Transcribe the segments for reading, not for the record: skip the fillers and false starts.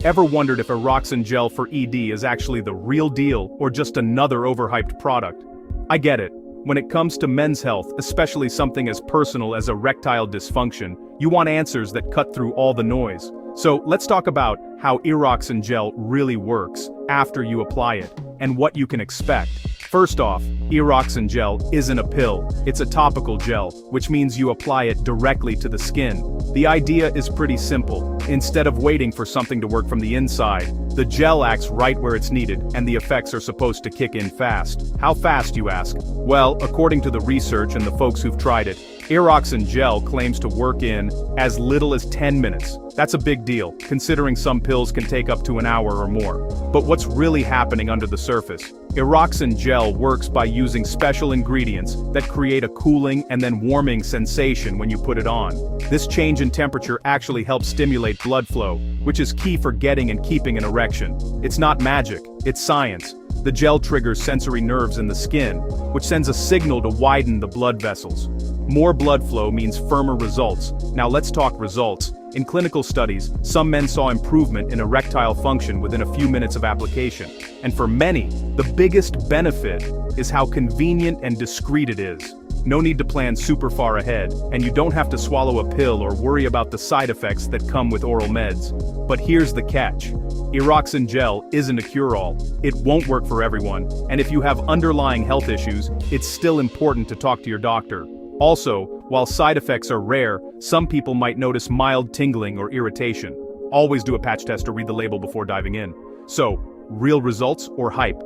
Ever wondered if Eroxon Gel for ED is actually the real deal or just another overhyped product? I get it. When it comes to men's health, especially something as personal as erectile dysfunction, you want answers that cut through all the noise. So let's talk about how Eroxon Gel really works after you apply it, and what you can expect. First off, Eroxon Gel isn't a pill, it's a topical gel, which means you apply it directly to the skin. The idea is pretty simple. Instead of waiting for something to work from the inside, the gel acts right where it's needed, and the effects are supposed to kick in fast. How fast, you ask? Well, according to the research and the folks who've tried it, Eroxon Gel claims to work in as little as 10 minutes. That's a big deal, considering some pills can take up to an hour or more. But what's really happening under the surface? Eroxon Gel works by using special ingredients that create a cooling and then warming sensation when you put it on. This change in temperature actually helps stimulate blood flow, which is key for getting and keeping an erection. It's not magic, it's science. The gel triggers sensory nerves in the skin, which sends a signal to widen the blood vessels. More blood flow means firmer results. Now let's talk results. In clinical studies, some men saw improvement in erectile function within a few minutes of application. And for many, the biggest benefit is how convenient and discreet it is. No need to plan super far ahead, and you don't have to swallow a pill or worry about the side effects that come with oral meds. But here's the catch. Eroxon Gel isn't a cure-all. It won't work for everyone, and if you have underlying health issues, it's still important to talk to your doctor. Also, while side effects are rare, some people might notice mild tingling or irritation. Always do a patch test or read the label before diving in. So, real results or hype?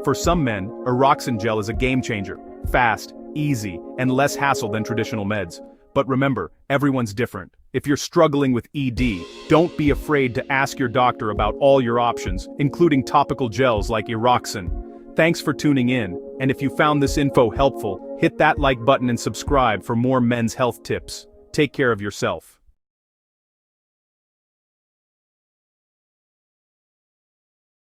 For some men, Eroxon Gel is a game changer. Fast, easy, and less hassle than traditional meds. But remember, everyone's different. If you're struggling with ED, don't be afraid to ask your doctor about all your options, including topical gels like Eroxon. Thanks for tuning in, and if you found this info helpful, hit that like button and subscribe for more men's health tips. Take care of yourself.